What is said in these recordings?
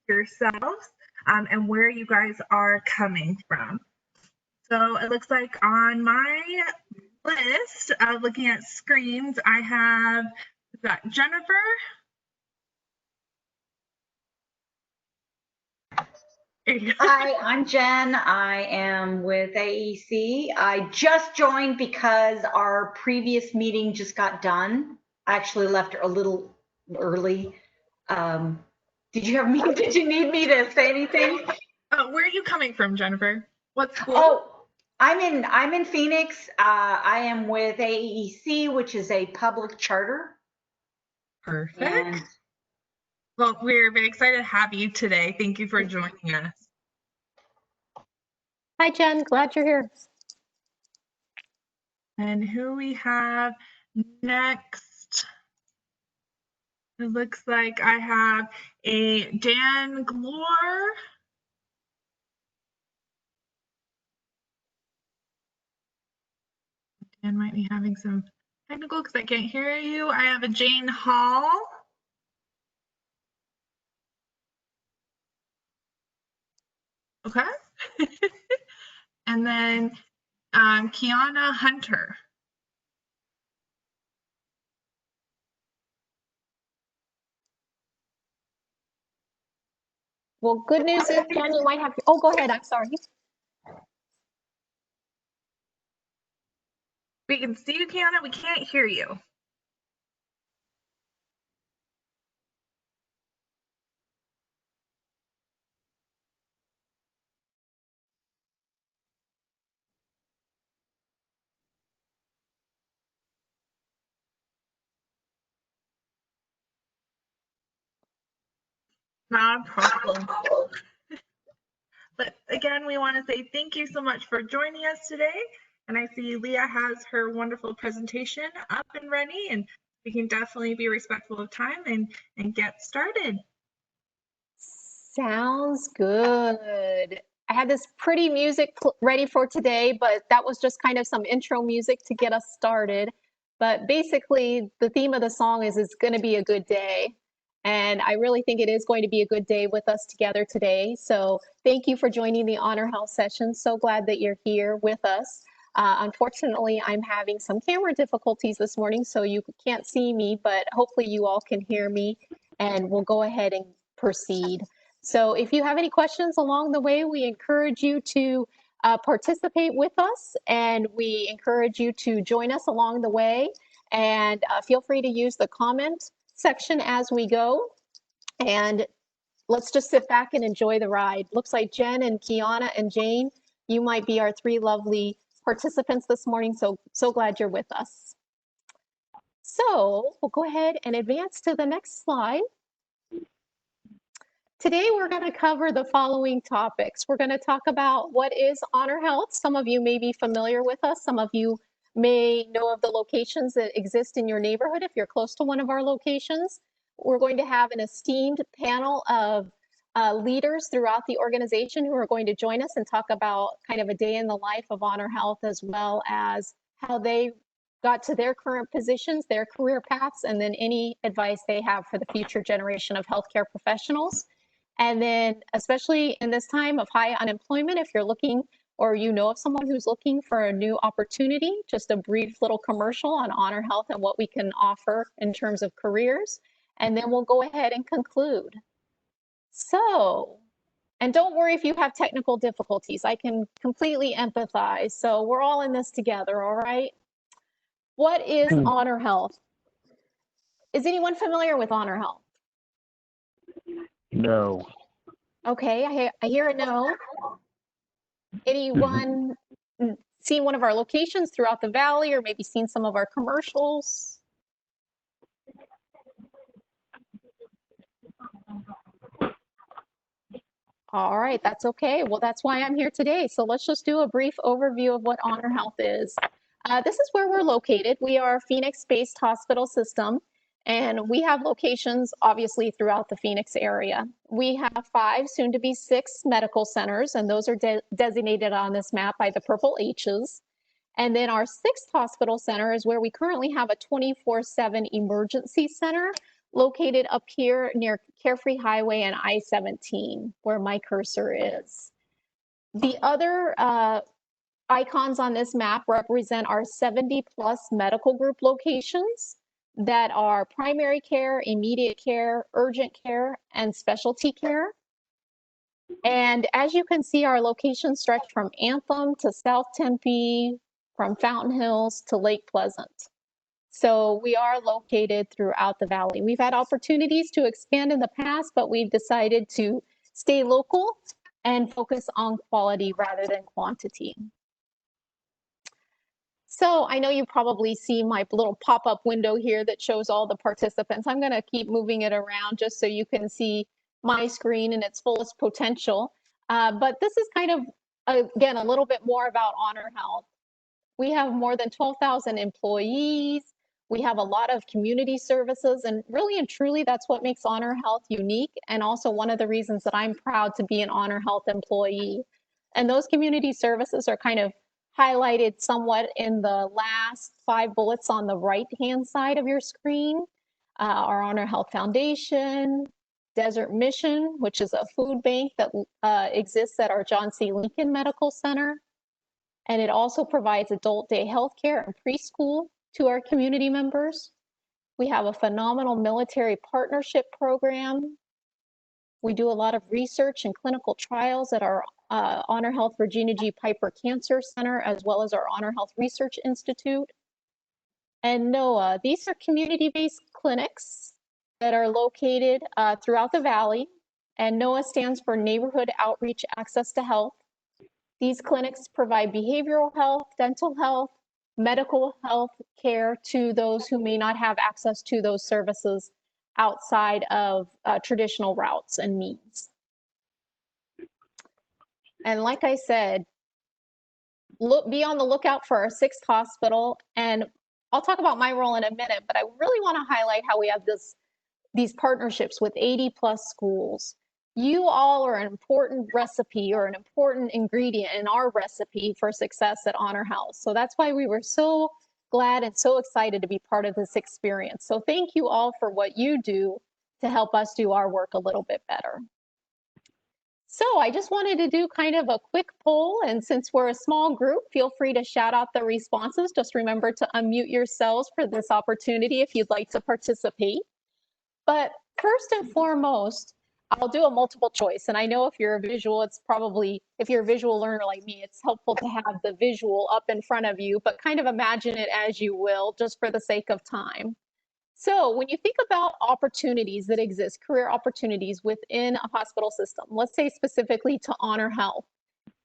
yourselves and where you guys are coming from. So it looks like on my list of looking at screens, I have got Jennifer. Hi, I'm Jen. I am with AEC. I just joined because our previous meeting just got done. I actually left a little early. Did you need me to say anything? Where are you coming from, Jennifer? What school? Oh, I'm in Phoenix. I am with AEC, which is a public charter. Perfect. And well, we're very excited to have you today. Thank you for joining us. Hi, Jen. Glad you're here. And who we have next? It looks like I have a Dan Glore. Dan might be having some technical because I can't hear you. I have a Jane Hall. Okay. And then Kiana Hunter. Well, good news is, Jen, you might have, oh, go ahead. I'm sorry. We can see you, Kiana. We can't hear you. Not a problem. But again, we want to say thank you so much for joining us today. And I see Leah has her wonderful presentation up and ready, and we can definitely be respectful of time and get started. Sounds good. I had this pretty music ready for today, but that was just kind of some intro music to get us started. But basically, the theme of the song is it's going to be a good day. And I really think it is going to be a good day with us together today. So thank you for joining the HonorHealth session. So glad that you're here with us. Unfortunately, I'm having some camera difficulties this morning, so you can't see me, but hopefully you all can hear me, and we'll go ahead and proceed. So if you have any questions along the way, we encourage you to participate with us, and we encourage you to join us along the way, and feel free to use the comment section as we go, and let's just sit back and enjoy the ride. Looks like Jen and Kiana and Jane, you might be our three lovely participants this morning, so glad you're with us. So we'll go ahead and advance to the next slide. Today, we're going to cover the following topics. We're going to talk about what is HonorHealth. Some of you may be familiar with us. Some of you may know of the locations that exist in your neighborhood if you're close to one of our locations. We're going to have an esteemed panel of leaders throughout the organization who are going to join us and talk about kind of a day in the life of HonorHealth, as well as how they got to their current positions, their career paths, and then any advice they have for the future generation of healthcare professionals. And then, especially in this time of high unemployment, if you're looking or you know of someone who's looking for a new opportunity, just a brief little commercial on HonorHealth and what we can offer in terms of careers. And then we'll go ahead and conclude. So, and don't worry if you have technical difficulties. I can completely empathize. So we're all in this together, all right? What is HonorHealth? Is anyone familiar with HonorHealth? No. Okay, I hear a no. Anyone seen one of our locations throughout the valley, or maybe seen some of our commercials? All right, that's okay. Well, that's why I'm here today. So let's just do a brief overview of what HonorHealth is. This is where we're located. We are a Phoenix-based hospital system, and we have locations obviously throughout the Phoenix area. We have 5, soon to be 6 medical centers, and those are designated on this map by the purple H's. And then our 6th hospital center is where we currently have a 24/7 emergency center, located up here near Carefree Highway and I-17, where my cursor is. The other icons on this map represent our 70+ medical group locations that are primary care, immediate care, urgent care, and specialty care. And as you can see, our locations stretch from Anthem to South Tempe, from Fountain Hills to Lake Pleasant. So we are located throughout the valley. We've had opportunities to expand in the past, but we've decided to stay local and focus on quality rather than quantity. So I know you probably see my little pop-up window here that shows all the participants. I'm going to keep moving it around just so you can see my screen in its fullest potential. But this is kind of, again, a little bit more about HonorHealth. We have more than 12,000 employees. We have a lot of community services, and really and truly, that's what makes HonorHealth unique, and also one of the reasons that I'm proud to be an HonorHealth employee. And those community services are kind of highlighted somewhat in the last 5 bullets on the right-hand side of your screen. Our HonorHealth Foundation, Desert Mission, which is a food bank that exists at our John C. Lincoln Medical Center. And it also provides adult day health care and preschool to our community members. We have a phenomenal military partnership program. We do a lot of research and clinical trials at our HonorHealth Regina G. Piper Cancer Center, as well as our HonorHealth Research Institute. And NOAA, these are community-based clinics that are located throughout the valley. And NOAA stands for Neighborhood Outreach Access to Health. These clinics provide behavioral health, dental health, medical health care to those who may not have access to those services outside of traditional routes and means. And like I said, be on the lookout for our 6th hospital. And I'll talk about my role in a minute, but I really want to highlight how we have these partnerships with 80+ schools. You all are an important recipe or an important ingredient in our recipe for success at HonorHealth. So that's why we were so glad and so excited to be part of this experience. So thank you all for what you do to help us do our work a little bit better. So I just wanted to do kind of a quick poll, and since we're a small group, feel free to shout out the responses. Just remember to unmute yourselves for this opportunity if you'd like to participate. But first and foremost, I'll do a multiple choice. And I know if you're a visual, it's probably, if you're a visual learner like me, it's helpful to have the visual up in front of you, but kind of imagine it as you will, just for the sake of time. So when you think about opportunities that exist, career opportunities within a hospital system, let's say specifically to HonorHealth,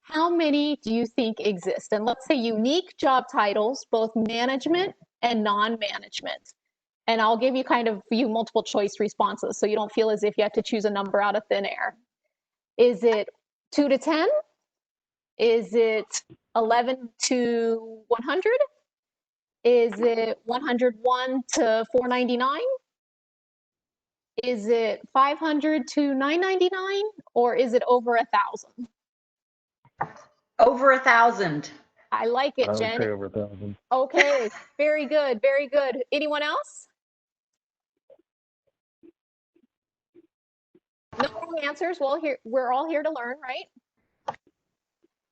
how many do you think exist? And let's say unique job titles, both management and non-management. And I'll give you kind of few multiple choice responses so you don't feel as if you have to choose a number out of thin air. Is it 2 to 10? Is it 11 to 100? Is it 101 to 499? Is it 500 to 999? Or is it over 1,000? Over 1,000. I like it, Jen. I would say over 1,000. Okay, very good, very good. Anyone else? No wrong answers. Well, we're all here to learn, right?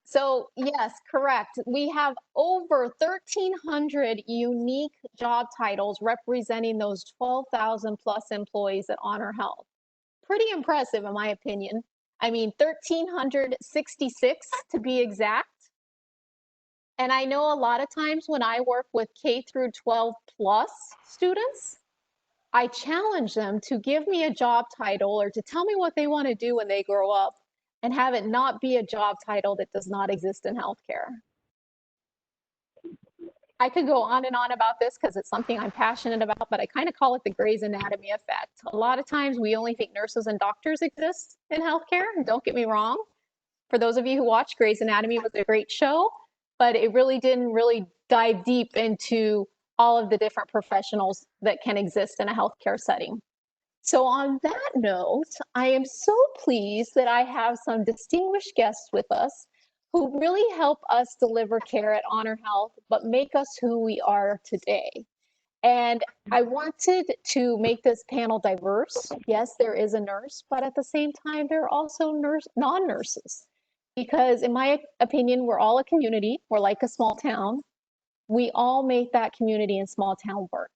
So yes, correct. We have over 1,300 unique job titles representing those 12,000+ employees at HonorHealth. Pretty impressive, in my opinion. I mean, 1,366 to be exact. And I know a lot of times when I work with K through 12+ students, I challenge them to give me a job title or to tell me what they want to do when they grow up and have it not be a job title that does not exist in healthcare. I could go on and on about this because it's something I'm passionate about, but I kind of call it the Grey's Anatomy effect. A lot of times we only think nurses and doctors exist in healthcare. Don't get me wrong. For those of you who watched, Grey's Anatomy was a great show, but it really didn't dive deep into all of the different professionals that can exist in a healthcare setting. So on that note, I am so pleased that I have some distinguished guests with us who really help us deliver care at HonorHealth, but make us who we are today. And I wanted to make this panel diverse. Yes, there is a nurse, but at the same time, there are also non-nurses. Because in my opinion, we're all a community. We're like a small town. We all make that community and small town work.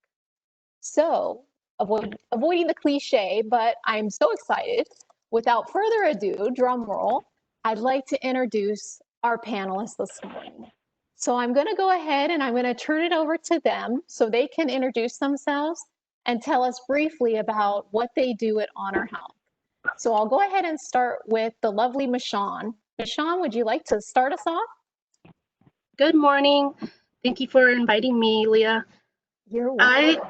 So avoiding the cliche, but I'm so excited. Without further ado, drum roll, I'd like to introduce our panelists this morning. So I'm going to go ahead and I'm going to turn it over to them so they can introduce themselves and tell us briefly about what they do at HonorHealth. So I'll go ahead and start with the lovely Shawn. Shawn, would you like to start us off? Good morning. Thank you for inviting me, Leah. You're welcome.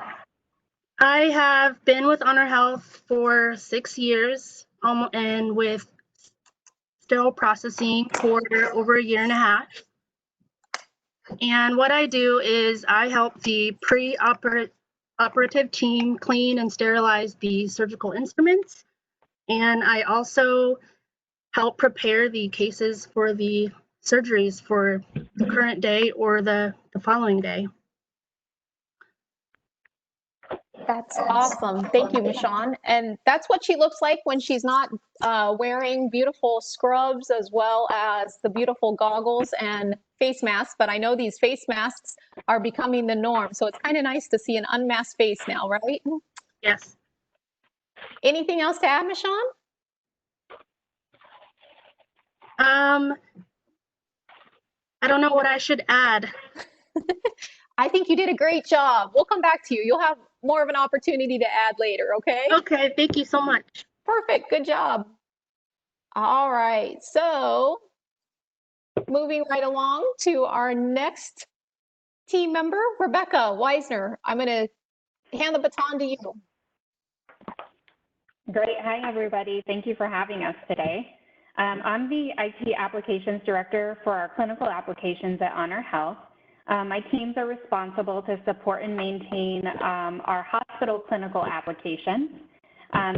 I have been with HonorHealth for 6 years and with sterile processing for over a year and a half. And what I do is I help the pre-operative team clean and sterilize the surgical instruments. And I also help prepare the cases for the surgeries for the current day or the following day. That's awesome. Thank you, Shawn. And that's what she looks like when she's not wearing beautiful scrubs as well as the beautiful goggles and face masks. But I know these face masks are becoming the norm. So it's kind of nice to see an unmasked face now, right? Yes. Anything else to add, Shawn? I don't know what I should add. I think you did a great job. We'll come back to you. You'll have more of an opportunity to add later, okay? Okay, thank you so much. Perfect. Good job. All right. So moving right along to our next team member, Rebecca Weisner. I'm going to hand the baton to you. Great. Hi, everybody. Thank you for having us today. I'm the IT Applications Director for our clinical applications at HonorHealth. My teams are responsible to support and maintain our hospital clinical applications.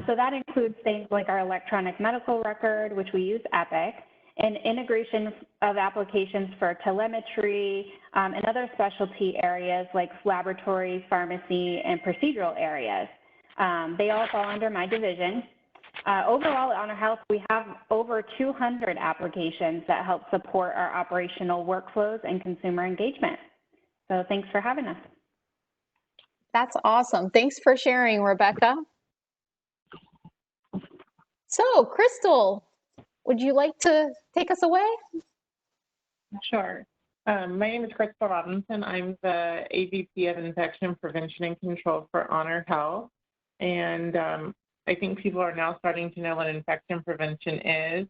So that includes things like our electronic medical record, which we use Epic, and integration of applications for telemetry and other specialty areas like laboratory, pharmacy, and procedural areas. They all fall under my division. Overall at HonorHealth, we have over 200 applications that help support our operational workflows and consumer engagement. So thanks for having us. That's awesome. Thanks for sharing, Rebecca. So, Crystal, would you like to take us away? Sure. My name is Crystal Robinson. I'm the AVP of Infection Prevention and Control for HonorHealth. And I think people are now starting to know what infection prevention is,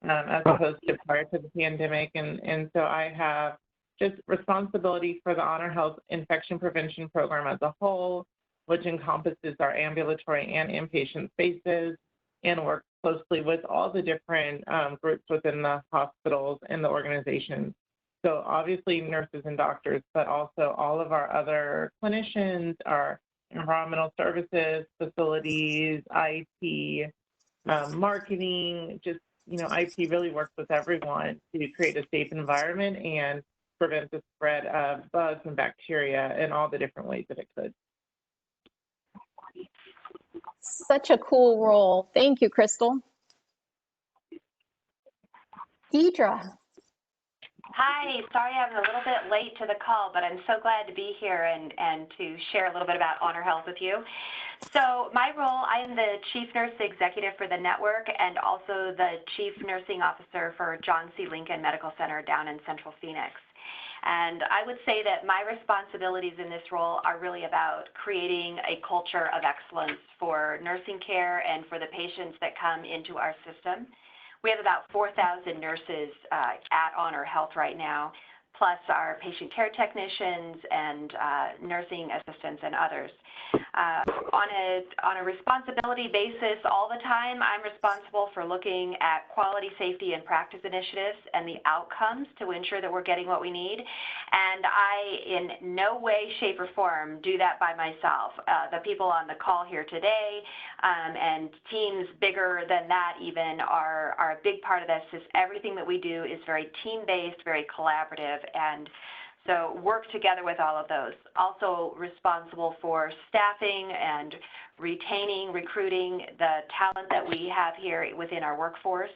as opposed to prior to the pandemic. And so I have just responsibility for the HonorHealth Infection Prevention Program as a whole, which encompasses our ambulatory and inpatient spaces, and work closely with all the different groups within the hospitals and the organizations. So obviously nurses and doctors, but also all of our other clinicians, our environmental services, facilities, IT, marketing, just, IT really works with everyone to create a safe environment and prevent the spread of bugs and bacteria in all the different ways that it could. Such a cool role. Thank you, Crystal. Deidre. Hi, sorry I'm a little bit late to the call, but I'm so glad to be here and to share a little bit about HonorHealth with you. So my role, I am the Chief Nurse Executive for the network and also the Chief Nursing Officer for John C. Lincoln Medical Center down in Central Phoenix. And I would say that my responsibilities in this role are really about creating a culture of excellence for nursing care and for the patients that come into our system. We have about 4,000 nurses at HonorHealth right now, plus our patient care technicians and nursing assistants and others. On a responsibility basis all the time, I'm responsible for looking at quality, safety, and practice initiatives and the outcomes to ensure that we're getting what we need. And I, in no way, shape, or form, do that by myself. The people on the call here today and teams bigger than that even are a big part of this. Everything that we do is very team-based, very collaborative, and So work together with all of those. Also responsible for staffing and retaining, recruiting the talent that we have here within our workforce.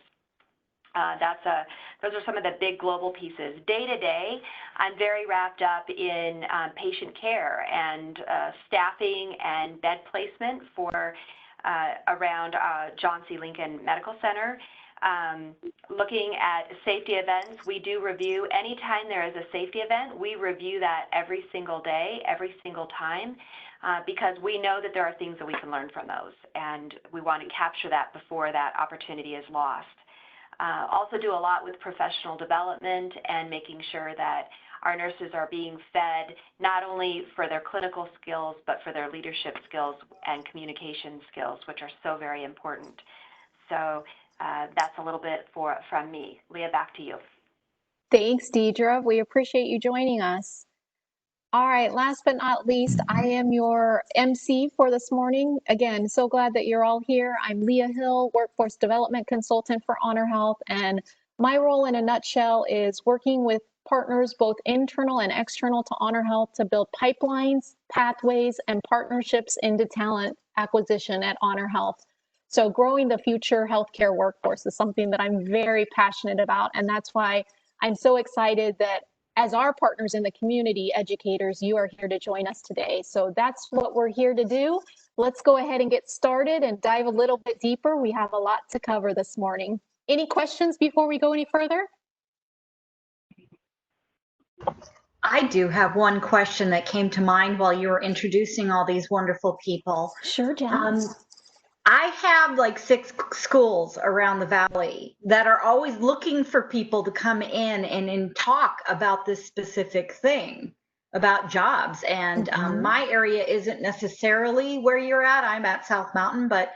Those are some of the big global pieces. Day to day, I'm very wrapped up in patient care and staffing and bed placement for around John C. Lincoln Medical Center. Looking at safety events, we do review anytime there is a safety event. We review that every single day, every single time, because we know that there are things that we can learn from those, and we want to capture that before that opportunity is lost. Also do a lot with professional development and making sure that our nurses are being fed not only for their clinical skills, but for their leadership skills and communication skills, which are so very important. So that's a little bit from me. Leah, back to you. Thanks, Deidre. We appreciate you joining us. All right, last but not least, I am your MC for this morning. Again, so glad that you're all here. I'm Leah Hill, Workforce Development Consultant for HonorHealth, and my role in a nutshell is working with partners, both internal and external to HonorHealth, to build pipelines, pathways, and partnerships into talent acquisition at HonorHealth. So growing the future healthcare workforce is something that I'm very passionate about, and that's why I'm so excited that as our partners in the community, educators, you are here to join us today. So that's what we're here to do. Let's go ahead and get started and dive a little bit deeper. We have a lot to cover this morning. Any questions before we go any further? I do have one question that came to mind while you were introducing all these wonderful people. Sure, Jen. I have like 6 schools around the valley that are always looking for people to come in and talk about this specific thing about jobs. And my area isn't necessarily where you're at. I'm at South Mountain, but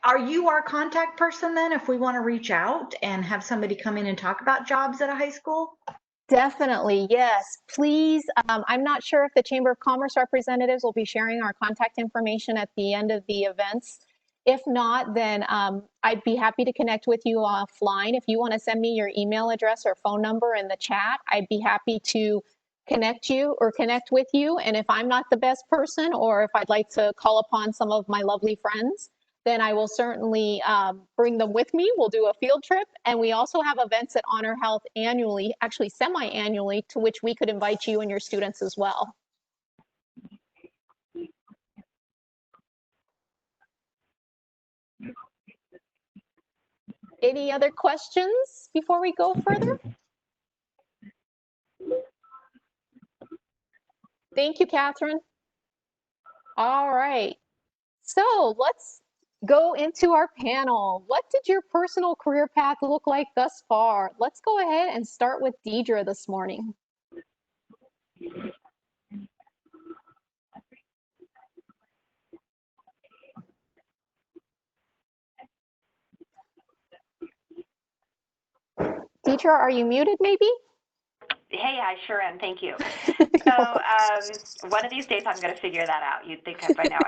are you our contact person then if we want to reach out and have somebody come in and talk about jobs at a high school? Definitely, yes. Please, I'm not sure if the Chamber of Commerce representatives will be sharing our contact information at the end of the events. If not, then I'd be happy to connect with you offline. If you want to send me your email address or phone number in the chat, I'd be happy to connect with you. And if I'm not the best person, or if I'd like to call upon some of my lovely friends, then I will certainly bring them with me. We'll do a field trip. And we also have events at HonorHealth annually, actually semi-annually, to which we could invite you and your students as well. Any other questions before we go further? Thank you, Catherine. All right. So let's go into our panel. What did your personal career path look like thus far? Let's go ahead and start with Deidre this morning. Deidre, are you muted maybe? Hey, I sure am. Thank you. So one of these days I'm going to figure that out. You'd think by now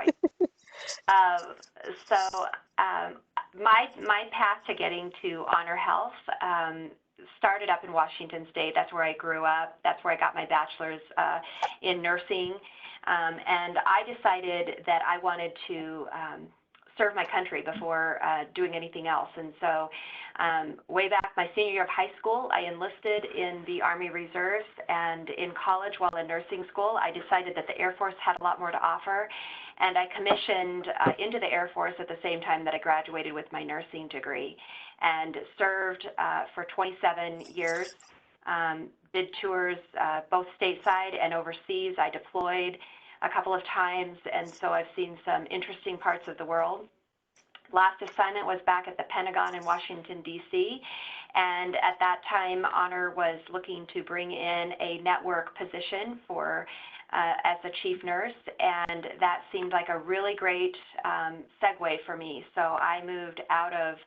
my path to getting to HonorHealth started up in Washington State. That's where I grew up. That's where I got my bachelor's in nursing. And I decided that I wanted to serve my country before doing anything else. And so way back my senior year of high school, I enlisted in the Army Reserves, and in college while in nursing school, I decided that the Air Force had a lot more to offer, and I commissioned into the Air Force at the same time that I graduated with my nursing degree, and served for 27 years, did tours both stateside and overseas. I deployed a couple of times, and so I've seen some interesting parts of the world. Last assignment was back at the Pentagon in Washington, D.C., and at that time, Honor was looking to bring in a network position for as a chief nurse, and that seemed like a really great segue for me. So I moved out of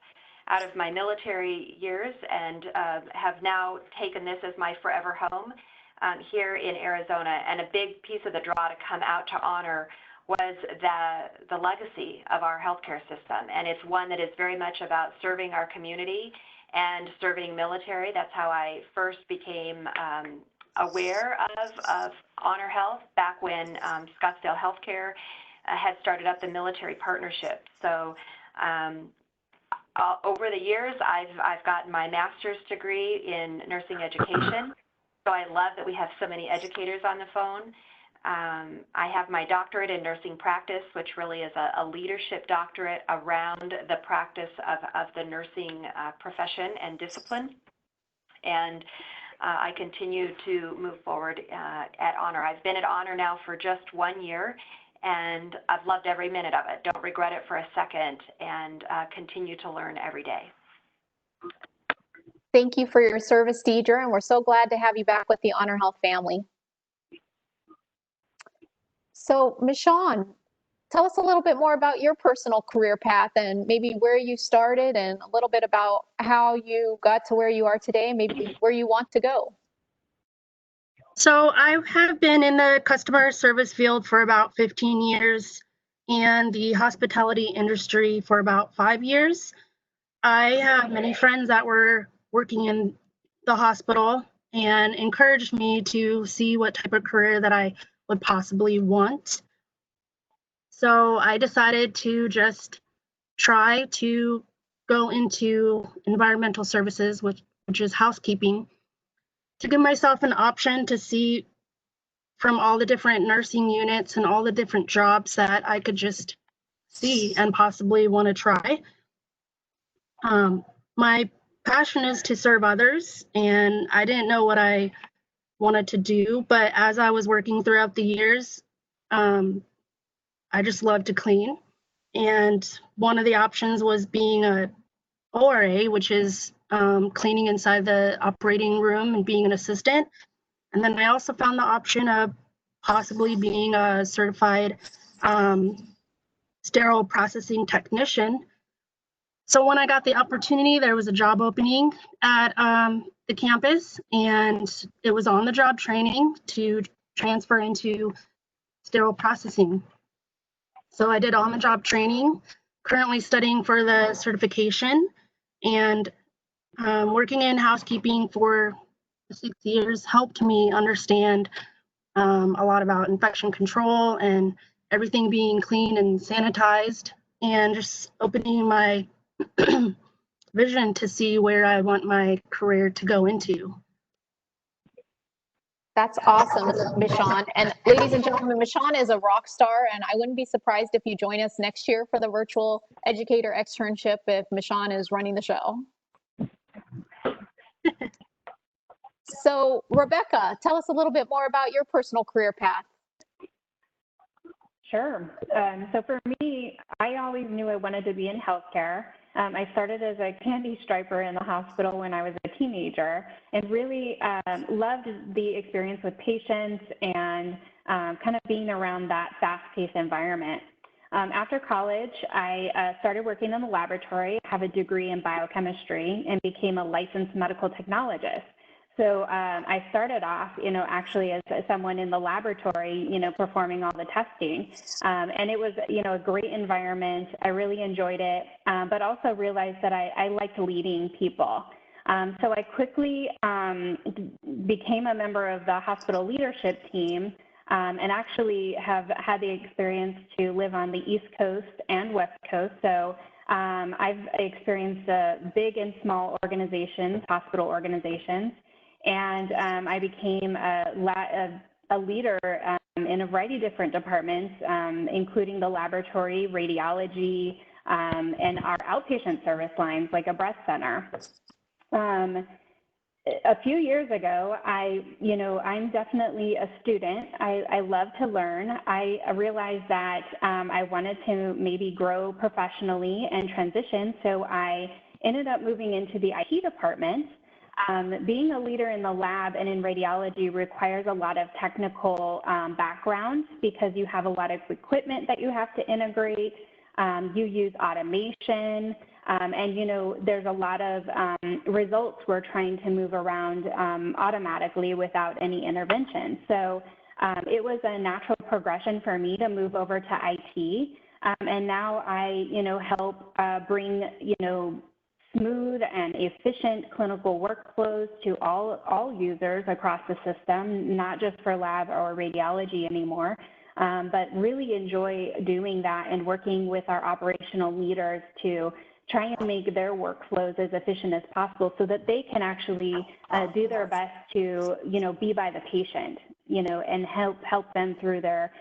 my military years and have now taken this as my forever home here in Arizona. And a big piece of the draw to come out to Honor was the legacy of our healthcare system. And it's one that is very much about serving our community and serving military. That's how I first became aware of HonorHealth back when Scottsdale Healthcare had started up the military partnership. So over the years, I've gotten my master's degree in nursing education. So I love that we have so many educators on the phone. I have my doctorate in nursing practice, which really is a leadership doctorate around the practice of the nursing profession and discipline. And I continue to move forward at Honor. I've been at Honor now for just 1 year, and I've loved every minute of it. Don't regret it for a second, and continue to learn every day. Thank you for your service, Deidre, and we're so glad to have you back with the HonorHealth family. So, Ms. Shawn, tell us a little bit more about your personal career path and maybe where you started and a little bit about how you got to where you are today, maybe where you want to go. So I have been in the customer service field for about 15 years and the hospitality industry for about 5 years. I have many friends that were working in the hospital and encouraged me to see what type of career that I would possibly want. So I decided to just try to go into environmental services, which is housekeeping, to give myself an option to see from all the different nursing units and all the different jobs that I could just see and possibly want to try. My passion is to serve others, and I didn't know what I wanted to do, but as I was working throughout the years, I just loved to clean. And one of the options was being a ORA, which is cleaning inside the operating room and being an assistant. And then I also found the option of possibly being a certified sterile processing technician. So when I got the opportunity, there was a job opening at the campus, and it was on-the-job training to transfer into sterile processing. So I did on-the-job training, currently studying for the certification, and working in housekeeping for 6 years helped me understand a lot about infection control and everything being clean and sanitized, and just opening my vision to see where I want my career to go into. That's awesome, Ms. Shawn. And ladies and gentlemen, Ms. Shawn is a rock star, and I wouldn't be surprised if you join us next year for the virtual educator externship if Ms. Shawn is running the show. So, Rebecca, tell us a little bit more about your personal career path. Sure. So for me, I always knew I wanted to be in healthcare. I started as a candy striper in the hospital when I was a teenager, and really loved the experience with patients and kind of being around that fast-paced environment. After college, I started working in the laboratory, have a degree in biochemistry, and became a licensed medical technologist. So I started off, actually as someone in the laboratory, performing all the testing. And it was, a great environment. I really enjoyed it, but also realized that I liked leading people. So I quickly became a member of the hospital leadership team, and actually have had the experience to live on the East Coast and West Coast. So I've experienced big and small organizations, hospital organizations. And I became a leader in a variety of different departments, including the laboratory, radiology, and our outpatient service lines, like a breast center. A few years ago, I'm definitely a student. I love to learn. I realized that I wanted to maybe grow professionally and transition, so I ended up moving into the IT department. Being a leader in the lab and in radiology requires a lot of technical background because you have a lot of equipment that you have to integrate. You use automation, and there's a lot of results we're trying to move around automatically without any intervention. So it was a natural progression for me to move over to IT, and now I help bring smooth and efficient clinical workflows to all users across the system, not just for lab or radiology anymore, but really enjoy doing that and working with our operational leaders to try and make their workflows as efficient as possible so that they can actually do their best to, be by the patient, and help them through their,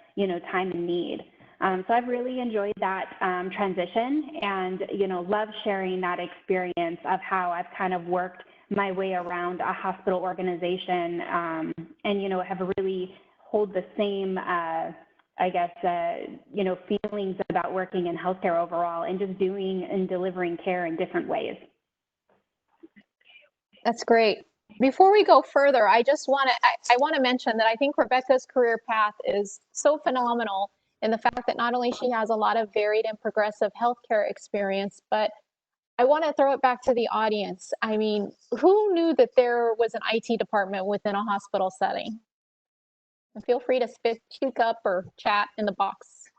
time and need. So I've really enjoyed that transition and, love sharing that experience of how I've kind of worked my way around a hospital organization and, have really hold the same, feelings about working in healthcare overall and just doing and delivering care in different ways. That's great. Before we go further, I want to mention that I think Rebecca's career path is so phenomenal in the fact that not only she has a lot of varied and progressive healthcare experience, but I want to throw it back to the audience. I mean, who knew that there was an IT department within a hospital setting? And feel free to speak up or chat in the box.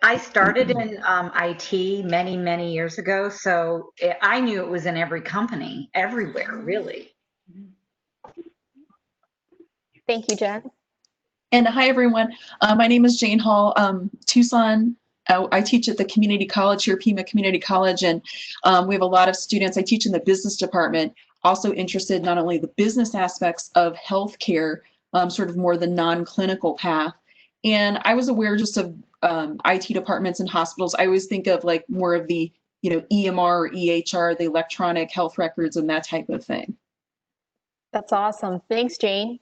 I started in IT many, many years ago, so I knew it was in every company, everywhere, really. Thank you, Jen. And hi, everyone. My name is Jane Hall, Tucson. I teach at the community college here, Pima Community College, and we have a lot of students. I teach in the business department, also interested not only the business aspects of healthcare, sort of more the non-clinical path. And I was aware just of IT departments and hospitals. I always think of like more of the, EMR or EHR, the electronic health records and that type of thing. That's awesome. Thanks, Jane.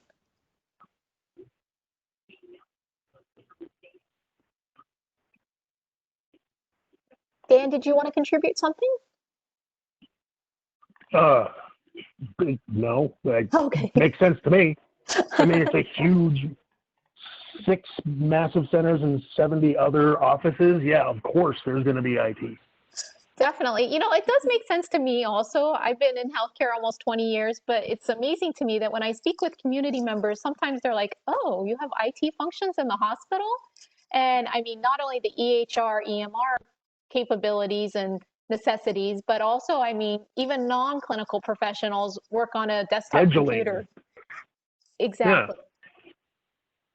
Dan, did you want to contribute something? No, Okay. Makes sense to me. I mean, it's a huge 6 massive centers and 70 other offices. Yeah, of course, there's going to be IT. Definitely. It does make sense to me also. I've been in healthcare almost 20 years, but it's amazing to me that when I speak with community members, sometimes they're like, oh, you have IT functions in the hospital? And I mean, not only the EHR, EMR capabilities and necessities, but also, I mean, even non-clinical professionals work on a desktop computer. Exactly. Yeah.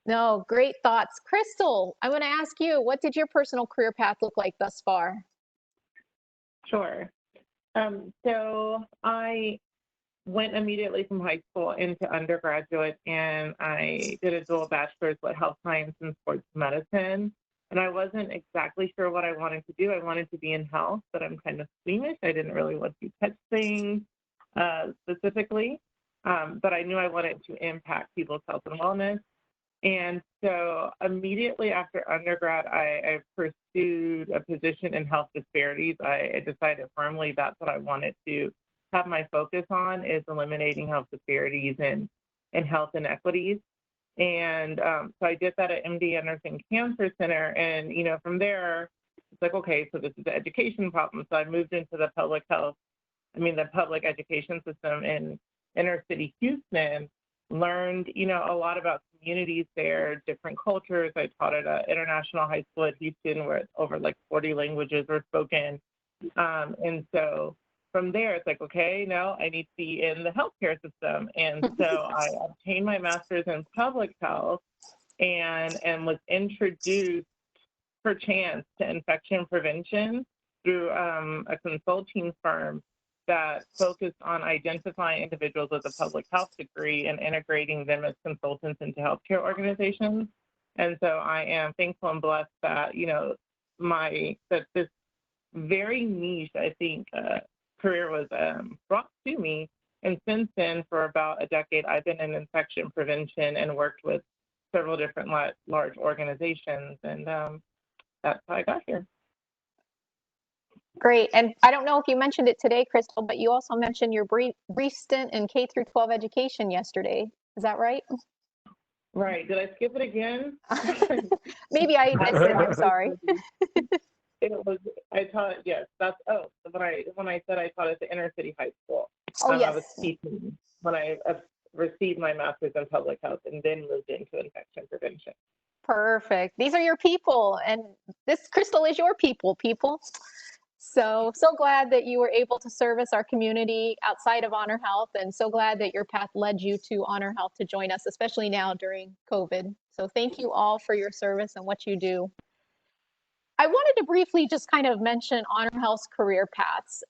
No, great thoughts. Crystal, I'm going to ask you, what did your personal career path look like thus far? Sure. So I went immediately from high school into undergraduate, and I did a dual bachelor's with health science and sports medicine. And I wasn't exactly sure what I wanted to do. I wanted to be in health, but I'm kind of squeamish. I didn't really want to touch things specifically, but I knew I wanted to impact people's health and wellness. And so immediately after undergrad, I pursued a position in health disparities. I decided firmly that's what I wanted to have my focus on, is eliminating health disparities and health inequities. And so I did that at MD Anderson Cancer Center. And, from there, it's like, okay, so this is the education problem. So I moved into the public education system in inner city Houston, learned, a lot about communities there, different cultures. I taught at an international high school at Houston where over like 40 languages were spoken. And so from there, it's like, okay, now I need to be in the healthcare system. And so I obtained my master's in public health and was introduced perchance to infection prevention through a consulting firm that focused on identifying individuals with a public health degree and integrating them as consultants into healthcare organizations. And so I am thankful and blessed that, that this very niche, I think, career was brought to me. And since then, for about a decade, I've been in infection prevention and worked with several different large organizations. And that's how I got here. Great. And I don't know if you mentioned it today, Crystal, but you also mentioned your brief stint in K through 12 education yesterday. Is that right? Right. Did I skip it again? Maybe I missed it. I'm sorry. It was, I taught, yes, that's, when I said I taught at the inner city high school. Oh, yes. I was teaching when I received my master's in public health and then moved into infection prevention. Perfect. These are your people. And this, Crystal, is your people. So glad that you were able to service our community outside of HonorHealth, and so glad that your path led you to HonorHealth to join us, especially now during COVID. So thank you all for your service and what you do. I wanted to briefly just kind of mention HonorHealth's career paths.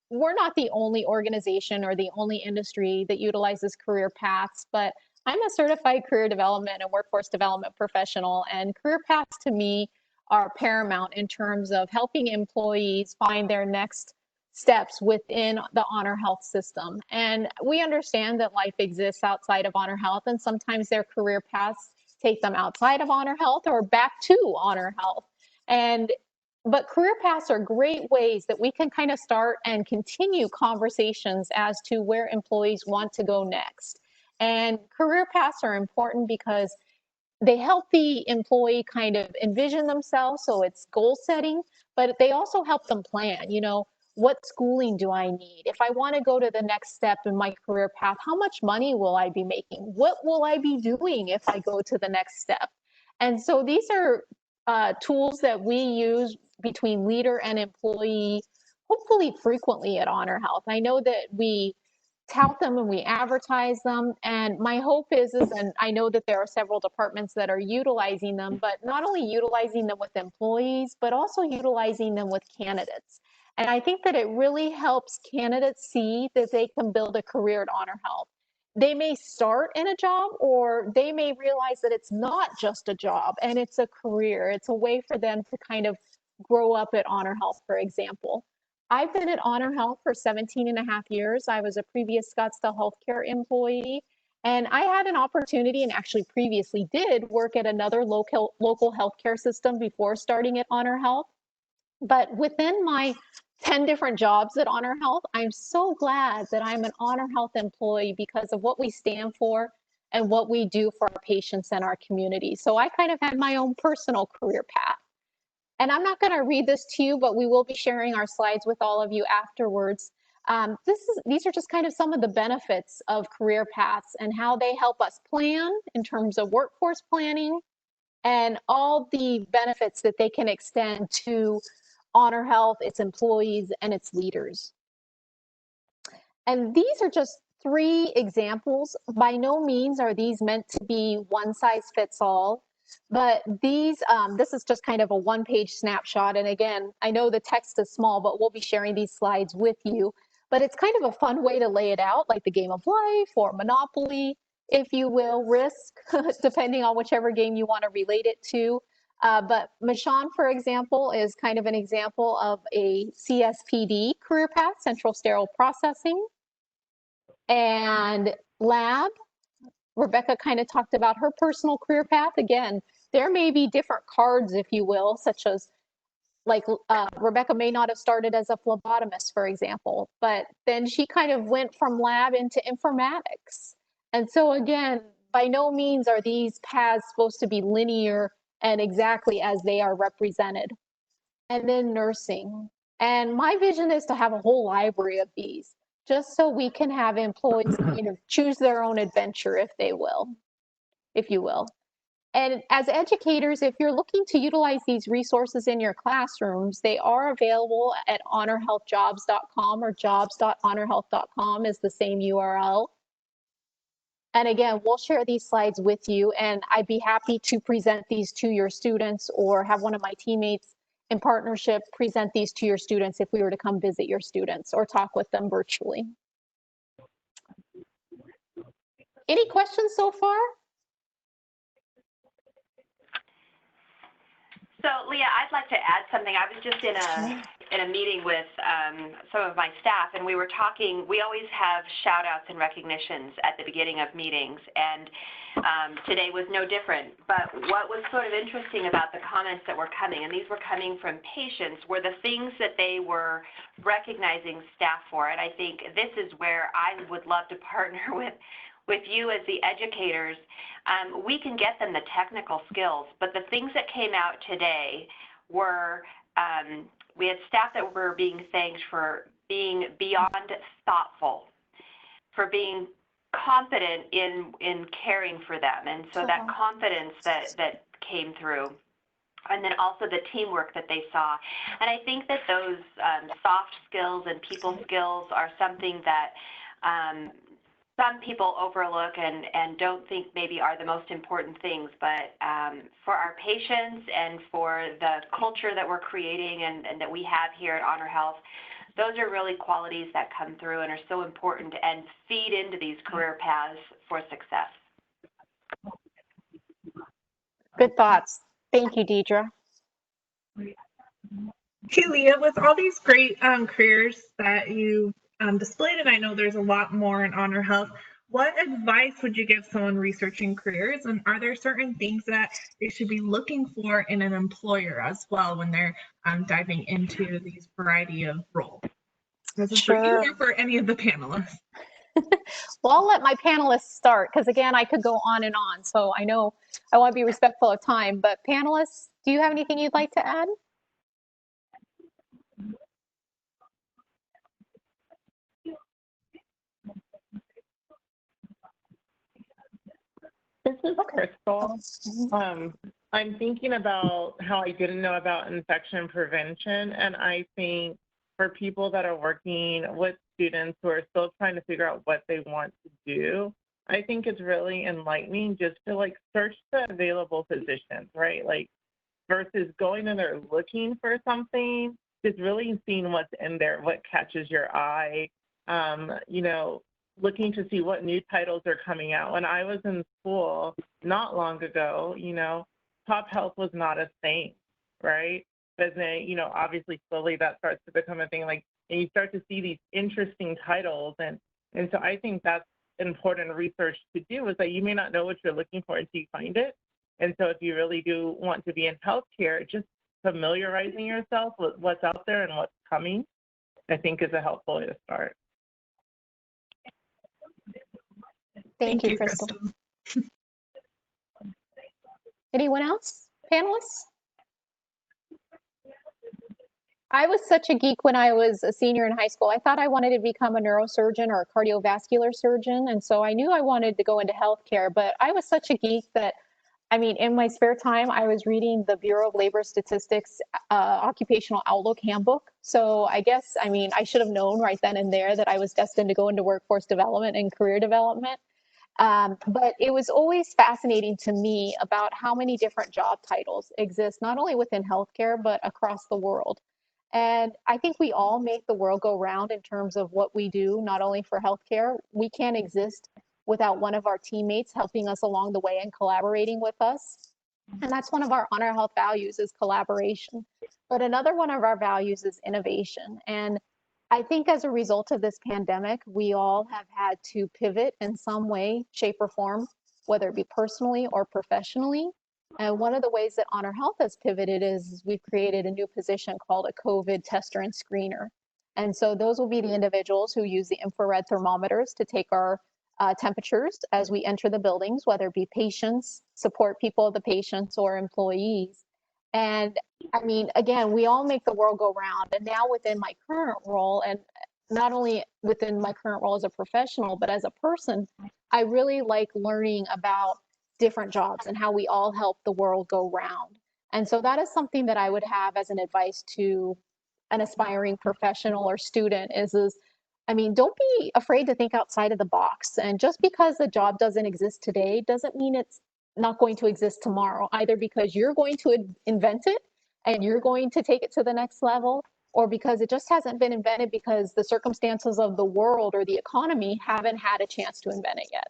We're not the only organization or the only industry that utilizes career paths, but I'm a certified career development and workforce development professional, and career paths to me are paramount in terms of helping employees find their next steps within the HonorHealth system. And we understand that life exists outside of HonorHealth, and sometimes their career paths take them outside of HonorHealth or back to HonorHealth. But career paths are great ways that we can kind of start and continue conversations as to where employees want to go next. And career paths are important because they help the employee kind of envision themselves, so it's goal setting, but they also help them plan, you know, what schooling do I need? If I want to go to the next step in my career path, how much money will I be making? What will I be doing if I go to the next step? And so these are tools that we use between leader and employee, hopefully frequently at HonorHealth. I know that we tout them and we advertise them, and my hope is, and I know that there are several departments that are utilizing them, but not only utilizing them with employees, but also utilizing them with candidates. And I think that it really helps candidates see that they can build a career at HonorHealth. They may start in a job, or they may realize that it's not just a job and it's a career. It's a way for them to kind of grow up at HonorHealth, for example. I've been at HonorHealth for 17 and a half years. I was a previous Scottsdale healthcare employee, and I had an opportunity, and actually previously did work at another local healthcare system before starting at HonorHealth. But within my 10 different jobs at HonorHealth, I'm so glad that I'm an HonorHealth employee because of what we stand for and what we do for our patients and our community. So I kind of had my own personal career path. And I'm not going to read this to you, but we will be sharing our slides with all of you afterwards. These are just kind of some of the benefits of career paths and how they help us plan in terms of workforce planning and all the benefits that they can extend to HonorHealth, its employees, and its leaders. And these are just 3 examples. By no means are these meant to be one size fits all. But these, this is just kind of a one-page snapshot. And again, I know the text is small, but we'll be sharing these slides with you. But it's kind of a fun way to lay it out, like the game of life or Monopoly, if you will, Risk, depending on whichever game you want to relate it to. But Shawn, for example, is kind of an example of a CSPD career path, Central Sterile Processing. And Lab, Rebecca kind of talked about her personal career path. Again, there may be different cards, if you will, such as like Rebecca may not have started as a phlebotomist, for example, but then she kind of went from lab into informatics. And so again, by no means are these paths supposed to be linear and exactly as they are represented. And then nursing. And my vision is to have a whole library of these, just so we can have employees kind of choose their own adventure, if you will. And as educators, if you're looking to utilize these resources in your classrooms, they are available at HonorHealthJobs.com, or jobs.honorhealth.com is the same URL. And again, we'll share these slides with you, and I'd be happy to present these to your students or have one of my teammates in partnership present these to your students if we were to come visit your students or talk with them virtually. Any questions so far? So Leah, I'd like to add something. I was just in a meeting with some of my staff, and we were talking. We always have shout outs and recognitions at the beginning of meetings, and today was no different. But what was sort of interesting about the comments that were coming, and these were coming from patients, were the things that they were recognizing staff for. And I think this is where I would love to partner with you as the educators. We can get them the technical skills, but the things that came out today were, we had staff that were being thanked for being beyond thoughtful, for being confident in caring for them. And so that confidence that came through. and then also the teamwork that they saw. And I think that those soft skills and people skills are something that some people overlook and don't think maybe are the most important things, but for our patients and for the culture that we're creating and that we have here at HonorHealth, those are really qualities that come through and are so important and feed into these career paths for success. Good thoughts. Thank you, Deidre. Hey, Leah, with all these great careers that you displayed, and I know there's a lot more in HonorHealth, what advice would you give someone researching careers? And are there certain things that they should be looking for in an employer as well when they're diving into these variety of roles? This is for you or for any of the panelists? Well, I'll let my panelists start because, again, I could go on and on. So I know I want to be respectful of time, but panelists, do you have anything you'd like to add? This is Crystal. I'm thinking about how I didn't know about infection prevention, and I think for people that are working with students who are still trying to figure out what they want to do, I think it's really enlightening just to like search the available positions, right? Like versus going in there looking for something, just really seeing what's in there, what catches your eye, you know, looking to see what new titles are coming out. When I was in school not long ago, you know, top health was not a thing, right? But then, you know, obviously slowly that starts to become a thing, like, and you start to see these interesting titles. And so I think that's important research to do, is that you may not know what you're looking for until you find it. And so if you really do want to be in healthcare, just familiarizing yourself with what's out there and what's coming, I think is a helpful way to start. Thank you, Crystal. Anyone else? Panelists? I was such a geek when I was a senior in high school. I thought I wanted to become a neurosurgeon or a cardiovascular surgeon. And so I knew I wanted to go into healthcare, but I was such a geek that, I mean, in my spare time, I was reading the Bureau of Labor Statistics Occupational Outlook Handbook. So I guess, I mean, I should have known right then and there that I was destined to go into workforce development and career development. But it was always fascinating to me about how many different job titles exist, not only within healthcare, but across the world. And I think we all make the world go round in terms of what we do, not only for healthcare. We can't exist without one of our teammates helping us along the way and collaborating with us. And that's one of our HonorHealth values, is collaboration. But another one of our values is innovation. And I think as a result of this pandemic, we all have had to pivot in some way, shape, or form, whether it be personally or professionally. And one of the ways that HonorHealth has pivoted is we've created a new position called a COVID tester and screener. And so those will be the individuals who use the infrared thermometers to take our temperatures as we enter the buildings, whether it be patients, support people of the patients, or employees. And I mean, again, we all make the world go round. And now within my current role, and not only within my current role as a professional, but as a person, I really like learning about different jobs and how we all help the world go round. And so that is something that I would have as an advice to an aspiring professional or student is I mean, don't be afraid to think outside of the box. And just because the job doesn't exist today doesn't mean it's not going to exist tomorrow, either because you're going to invent it and you're going to take it to the next level, or because it just hasn't been invented because the circumstances of the world or the economy haven't had a chance to invent it yet.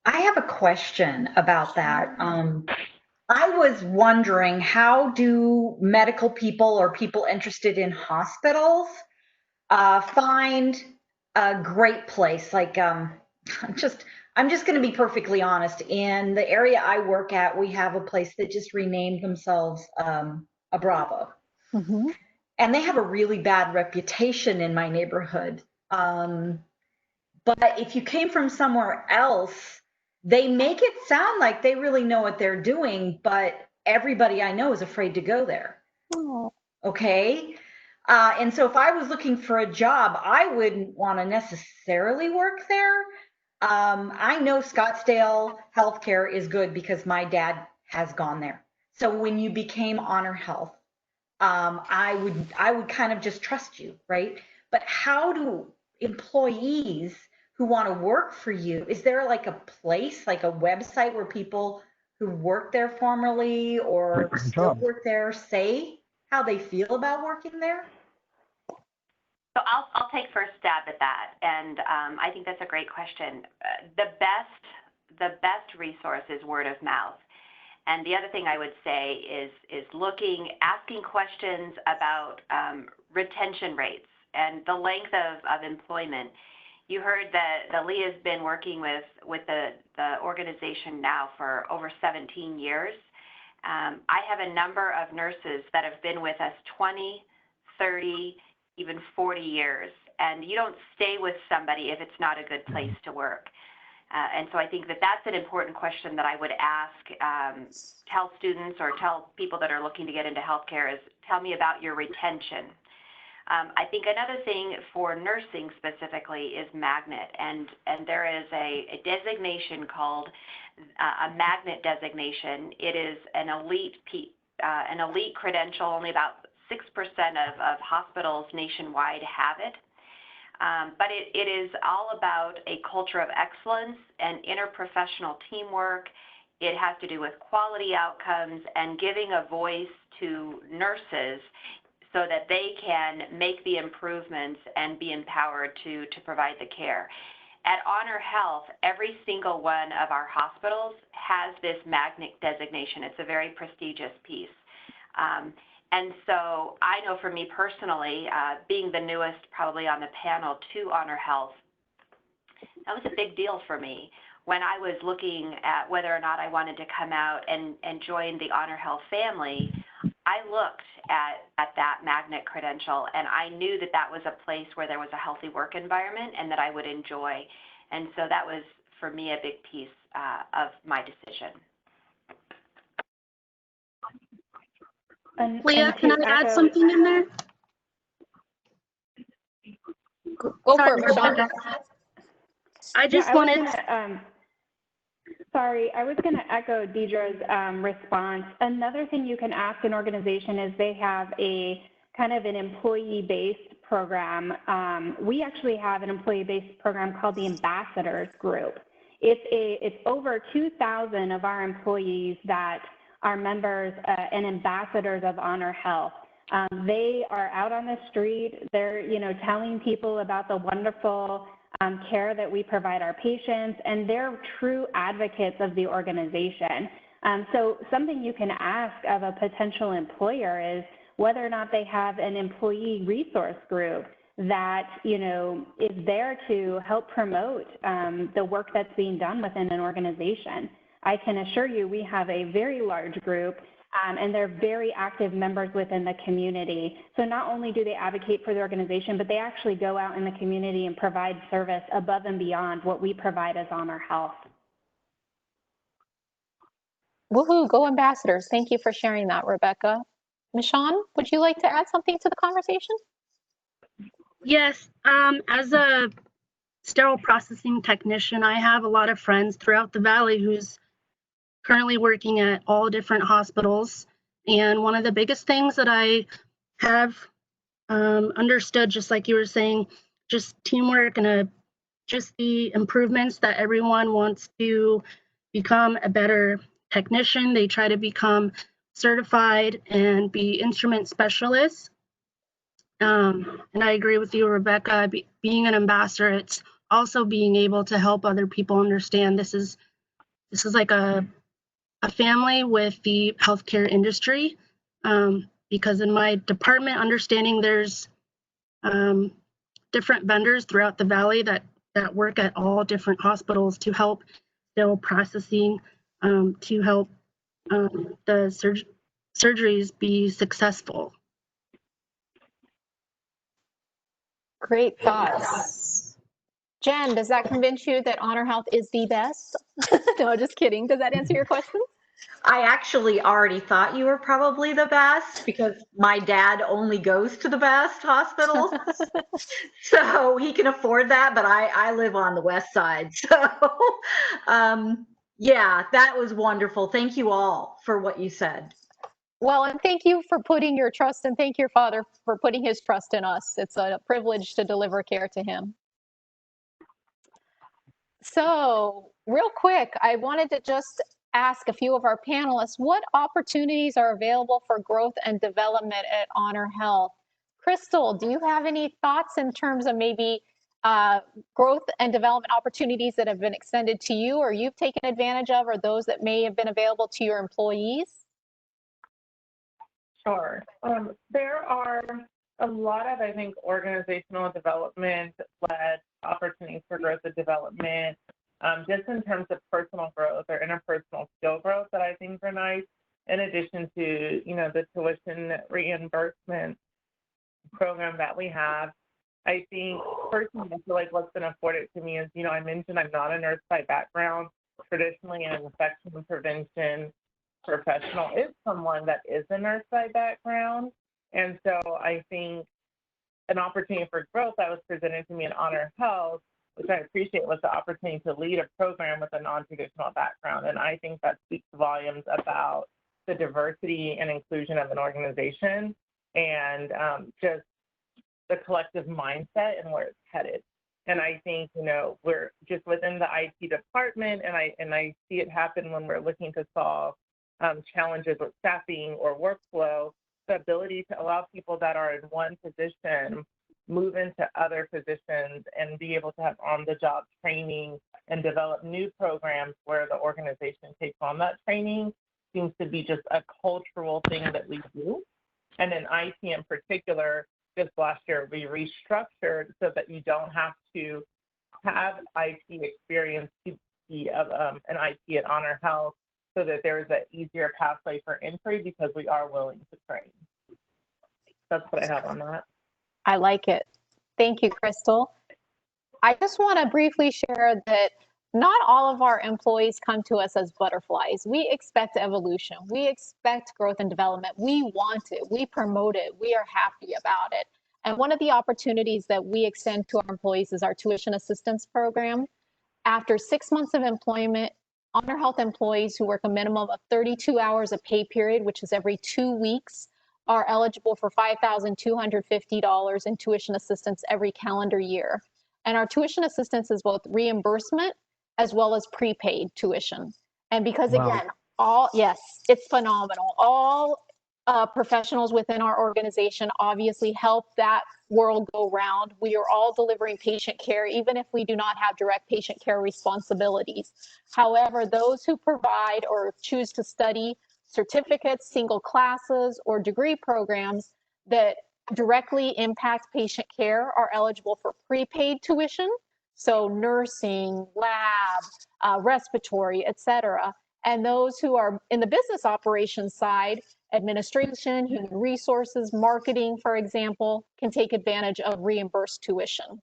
I have a question about that. I was wondering, how do medical people or people interested in hospitals find a great place? Like, I'm just going to be perfectly honest. In the area I work at, we have a place that just renamed themselves a Bravo. Mm-hmm. And they have a really bad reputation in my neighborhood. But if you came from somewhere else, they make it sound like they really know what they're doing, but everybody I know is afraid to go there. Oh. Okay. And so if I was looking for a job, I wouldn't want to necessarily work there. I know Scottsdale healthcare is good because my dad has gone there. So when you became HonorHealth, I would kind of just trust you, right? But how do employees who want to work for you, is there like a place, like a website where people who worked there formerly or still work there say how they feel about working there? So I'll take first stab at that, and I think that's a great question. The best resource is word of mouth. And the other thing I would say is asking questions about retention rates and the length of employment. You heard that Leah's been working with the organization now for over 17 years. I have a number of nurses that have been with us 20, 30, even 40 years. And you don't stay with somebody if it's not a good place to work. And so I think that that's an important question that I would ask, tell students or tell people that are looking to get into healthcare is, tell me about your retention. I think another thing for nursing specifically is magnet, and there is a designation called a magnet designation. It is an elite credential. Only about 6% of hospitals nationwide have it. But it is all about a culture of excellence and interprofessional teamwork. It has to do with quality outcomes and giving a voice to nurses so that they can make the improvements and be empowered to provide the care. At HonorHealth, every single one of our hospitals has this magnet designation. It's a very prestigious piece. And so I know for me personally, being the newest probably on the panel to HonorHealth, that was a big deal for me. When I was looking at whether or not I wanted to come out and join the HonorHealth family, I looked at that magnet credential, and I knew that that was a place where there was a healthy work environment and that I would enjoy. And so that was, for me, a big piece of my decision. Leah, can I add something in there? Go for it, Shawn. I just wanted Sorry, I was going to echo Deidre's response. Another thing you can ask an organization is they have a kind of an employee-based program. We actually have an employee-based program called the Ambassadors Group. It's over 2,000 of our employees that are members and ambassadors of HonorHealth. They are out on the street. They're, telling people about the wonderful care that we provide our patients, and they're true advocates of the organization. So something you can ask of a potential employer is whether or not they have an employee resource group that, is there to help promote the work that's being done within an organization. I can assure you we have a very large group, and they're very active members within the community. So not only do they advocate for the organization, but they actually go out in the community and provide service above and beyond what we provide as HonorHealth. Woohoo, go ambassadors. Thank you for sharing that, Rebecca. Ms. Shawn, would you like to add something to the conversation? Yes, as a sterile processing technician, I have a lot of friends throughout the Valley who's currently working at all different hospitals. And one of the biggest things that I have understood, just like you were saying, just teamwork and just the improvements that everyone wants to become a better technician. They try to become certified and be instrument specialists. And I agree with you, Rebecca, being an ambassador, it's also being able to help other people understand this is like a family with the healthcare industry, because in my department, understanding there's different vendors throughout the Valley that work at all different hospitals to help sterile processing, to help the surgeries be successful. Great thoughts. Jen, does that convince you that HonorHealth is the best? No, just kidding. Does that answer your question? I actually already thought you were probably the best because my dad only goes to the best hospitals. So he can afford that, but I live on the west side. So Yeah, that was wonderful. Thank you all for what you said. Well, and thank you for putting your trust, and thank your Father for putting his trust in us. It's a privilege to deliver care to him. So real quick, I wanted to just ask a few of our panelists, what opportunities are available for growth and development at HonorHealth? Crystal, do you have any thoughts in terms of maybe growth and development opportunities that have been extended to you or you've taken advantage of, or those that may have been available to your employees? Sure. There are a lot of, I think, organizational development-led opportunities for growth and development, just in terms of personal growth or interpersonal skill growth that I think are nice, in addition to, you know, the tuition reimbursement program that we have. I think personally, I feel like what's been afforded to me is, you know, I mentioned I'm not a nurse by background. Traditionally, an infection prevention professional is someone that is a nurse by background. And so I think an opportunity for growth that was presented to me in HonorHealth, which I appreciate, was the opportunity to lead a program with a non-traditional background. And I think that speaks volumes about the diversity and inclusion of an organization and just the collective mindset and where it's headed. And I think, you know, we're just within the IT department, and I see it happen when we're looking to solve challenges with staffing or workflow, the ability to allow people that are in one position move into other positions and be able to have on-the-job training and develop new programs where the organization takes on that training seems to be just a cultural thing that we do. And in IT in particular, just last year, we restructured so that you don't have to have IT experience to be an IT at HonorHealth, so that there is an easier pathway for entry because we are willing to train. That's what I have on that. I like it. Thank you, Crystal. I just want to briefly share that not all of our employees come to us as butterflies. We expect evolution. We expect growth and development. We want it. We promote it. We are happy about it. And one of the opportunities that we extend to our employees is our tuition assistance program. After 6 months of employment, HonorHealth employees who work a minimum of 32 hours a pay period, which is every 2 weeks, are eligible for $5,250 in tuition assistance every calendar year. And our tuition assistance is both reimbursement as well as prepaid tuition. And because again, yes, it's phenomenal. All professionals within our organization obviously help that world go round. We are all delivering patient care, even if we do not have direct patient care responsibilities. However, those who provide or choose to study certificates, single classes, or degree programs that directly impact patient care are eligible for prepaid tuition. So nursing, lab, respiratory, et cetera. And those who are in the business operations side, administration, human resources, marketing, for example, can take advantage of reimbursed tuition.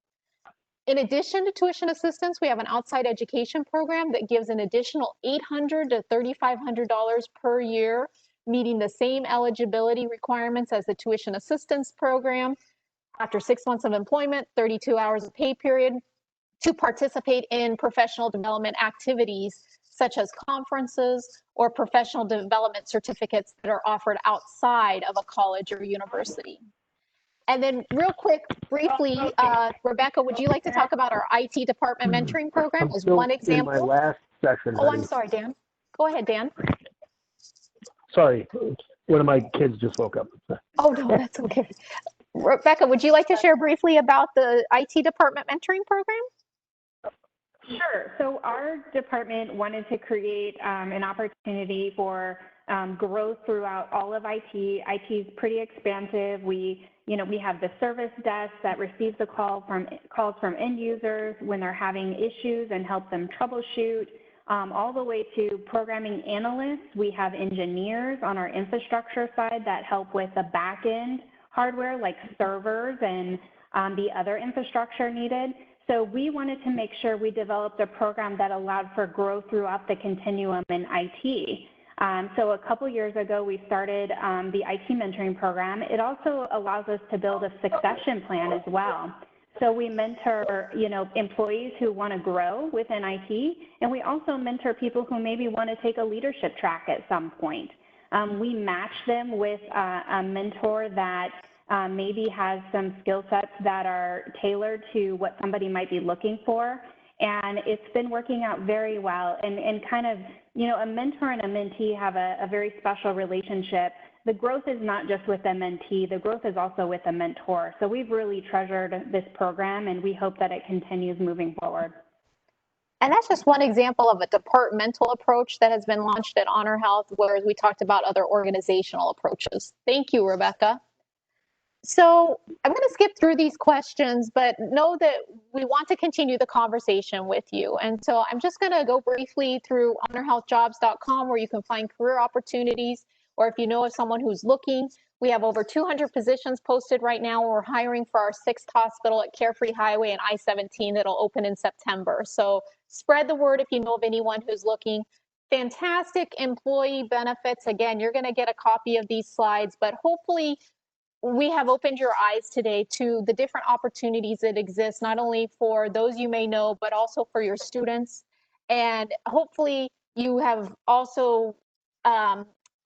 In addition to tuition assistance, we have an outside education program that gives an additional $800 to $3,500 per year, meeting the same eligibility requirements as the tuition assistance program. After 6 months of employment, 32 hours of pay period, to participate in professional development activities such as conferences or professional development certificates that are offered outside of a college or university. And then real quick, briefly, Rebecca, would you like to talk about our IT department mentoring program as one example? In my last session. Oh, I'm sorry, Dan. Go ahead, Dan. Sorry, one of my kids just woke up. Oh, no, that's okay. Rebecca, would you like to share briefly about the IT department mentoring program? Sure. So our department wanted to create an opportunity for growth throughout all of IT. IT is pretty expansive. We have the service desk that receives the calls from end users when they're having issues and help them troubleshoot, all the way to programming analysts. We have engineers on our infrastructure side that help with the back end hardware like servers and the other infrastructure needed. So we wanted to make sure we developed a program that allowed for growth throughout the continuum in IT. So a couple years ago, we started the IT mentoring program. It also allows us to build a succession plan as well. So we mentor, employees who want to grow within IT, and we also mentor people who maybe want to take a leadership track at some point. We match them with a mentor that maybe has some skill sets that are tailored to what somebody might be looking for. And it's been working out very well. And kind of, a mentor and a mentee have a very special relationship. The growth is not just with the mentee, the growth is also with the mentor. So we've really treasured this program, and we hope that it continues moving forward. And that's just one example of a departmental approach that has been launched at HonorHealth, whereas we talked about other organizational approaches. Thank you, Rebecca. So I'm going to skip through these questions, but know that we want to continue the conversation with you. And so I'm just going to go briefly through HonorHealthJobs.com, where you can find career opportunities, or if you know of someone who's looking. We have over 200 positions posted right now. We're hiring for our 6th hospital at Carefree Highway and I-17 that'll open in September. So spread the word if you know of anyone who's looking. Fantastic employee benefits. Again, you're going to get a copy of these slides, but hopefully we have opened your eyes today to the different opportunities that exist, not only for those you may know, but also for your students. And hopefully you have also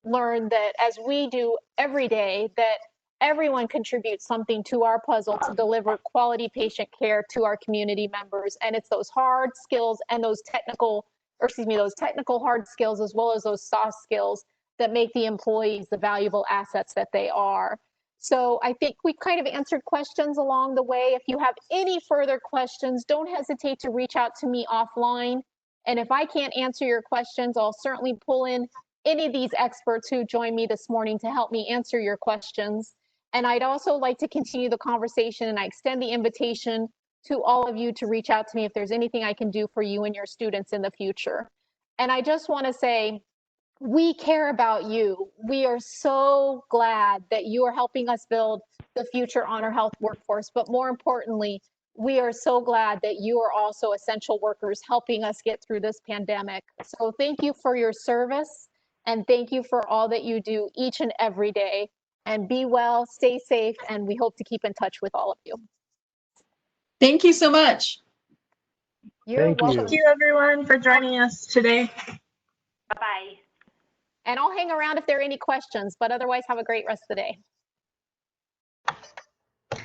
learned that, as we do every day, that everyone contributes something to our puzzle to deliver quality patient care to our community members. And it's those hard skills and those technical hard skills, as well as those soft skills, that make the employees the valuable assets that they are. So I think we kind of answered questions along the way. If you have any further questions, don't hesitate to reach out to me offline. And if I can't answer your questions, I'll certainly pull in any of these experts who joined me this morning to help me answer your questions. And I'd also like to continue the conversation, and I extend the invitation to all of you to reach out to me if there's anything I can do for you and your students in the future. And I just want to say, we care about you. We are so glad that you are helping us build the future HonorHealth workforce. But more importantly, we are so glad that you are also essential workers helping us get through this pandemic. So thank you for your service, and thank you for all that you do each and every day. And be well, stay safe, and we hope to keep in touch with all of you. Thank you so much. You're welcome. Thank you, everyone, for joining us today. Bye-bye. And I'll hang around if there are any questions, but otherwise have a great rest of the day.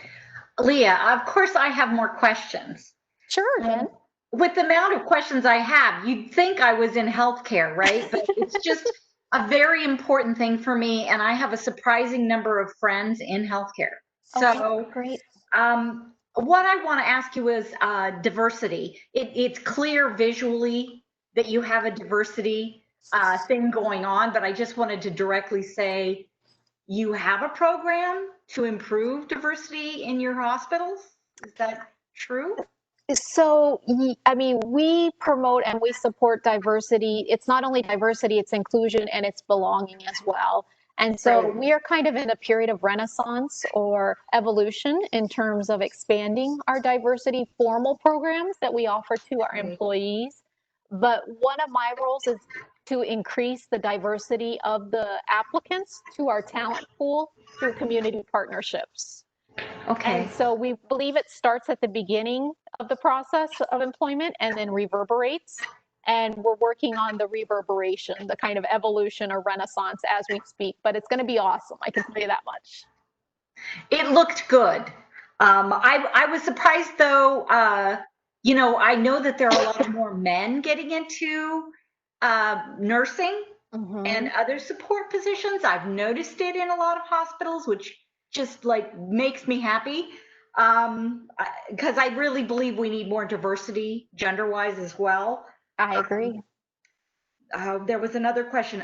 Leah, of course I have more questions. Sure, Jen. With the amount of questions I have, you'd think I was in healthcare, right? But it's just a very important thing for me, and I have a surprising number of friends in healthcare. So okay, great. What I want to ask you is diversity. It's clear visually that you have a diversity thing going on, but I just wanted to directly say, you have a program to improve diversity in your hospitals? Is that true? So, I mean, we promote and we support diversity. It's not only diversity, it's inclusion and it's belonging as well. And so we are kind of in a period of renaissance or evolution in terms of expanding our diversity formal programs that we offer to our employees. But one of my roles is to increase the diversity of the applicants to our talent pool through community partnerships. Okay. And so we believe it starts at the beginning of the process of employment and then reverberates. And we're working on the reverberation, the kind of evolution or renaissance as we speak, but it's going to be awesome. I can tell you that much. It looked good. I was surprised though, you know, I know that there are a lot more men getting into nursing and other support positions. I've noticed it in a lot of hospitals, which just like makes me happy. Because I really believe we need more diversity gender-wise as well. I agree. There was another question.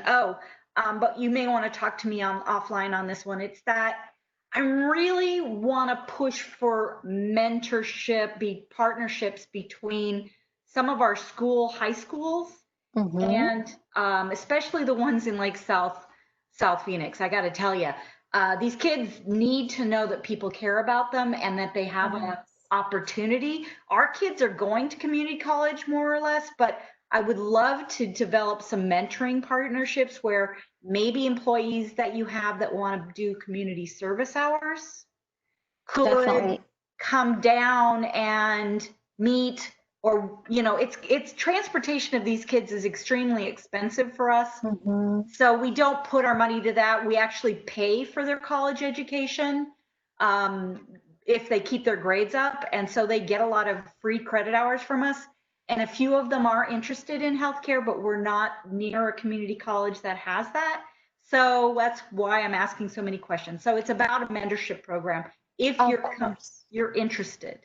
But you may want to talk to me offline on this one. It's that I really want to push for mentorship, partnerships between some of our high schools, and especially the ones in like South Phoenix. I got to tell you, these kids need to know that people care about them and that they have an opportunity. Our kids are going to community college more or less, but I would love to develop some mentoring partnerships where maybe employees that you have that want to do community service hours could come down and meet, or, you know, it's transportation of these kids is extremely expensive for us. So we don't put our money to that. We actually pay for their college education if they keep their grades up. And so they get a lot of free credit hours from us. And a few of them are interested in healthcare, but we're not near a community college that has that. So that's why I'm asking so many questions. So it's about a mentorship program if you're interested.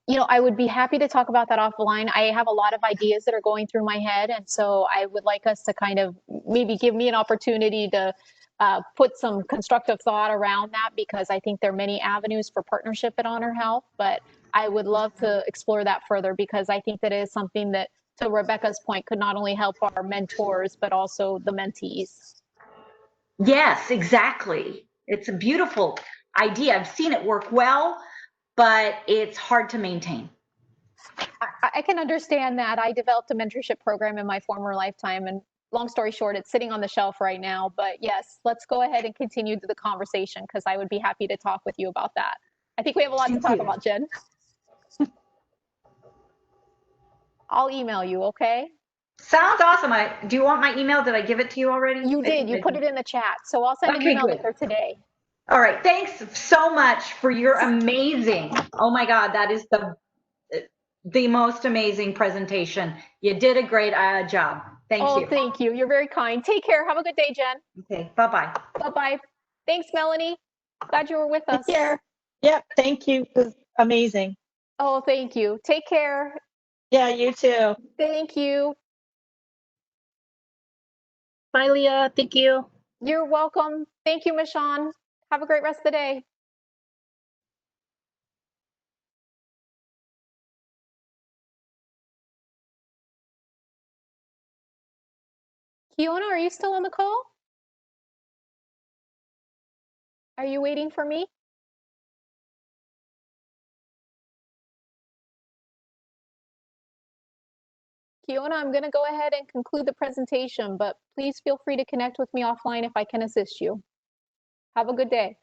You know, I would be happy to talk about that offline. I have a lot of ideas that are going through my head. And so I would like us to kind of maybe give me an opportunity to put some constructive thought around that, because I think there are many avenues for partnership at HonorHealth, but I would love to explore that further, because I think that is something that, to Rebecca's point, could not only help our mentors, but also the mentees. Yes, exactly. It's a beautiful idea. I've seen it work well, but it's hard to maintain. I can understand that. I developed a mentorship program in my former lifetime, and long story short, it's sitting on the shelf right now. But yes, let's go ahead and continue the conversation, because I would be happy to talk with you about that. I think we have a lot to talk about, Jen. I'll email you, okay? Sounds awesome. Do you want my email? Did I give it to you already? You did. You put it in the chat. So I'll send an email later today. All right. Thanks so much for your amazing, oh my God, that is the most amazing presentation. You did a great job. Thank you. Oh, thank you. You're very kind. Take care. Have a good day, Jen. Okay. Bye-bye. Bye-bye. Thanks, Melanie. Glad you were with us. Take care. Yep. Thank you. It was amazing. Oh, thank you. Take care. Yeah, you too. Thank you. Bye, Leah. Thank you. You're welcome. Thank you, Ms. Shawn. Have a great rest of the day. Kiona, are you still on the call? Are you waiting for me? Kiona, I'm going to go ahead and conclude the presentation, but please feel free to connect with me offline if I can assist you. Have a good day.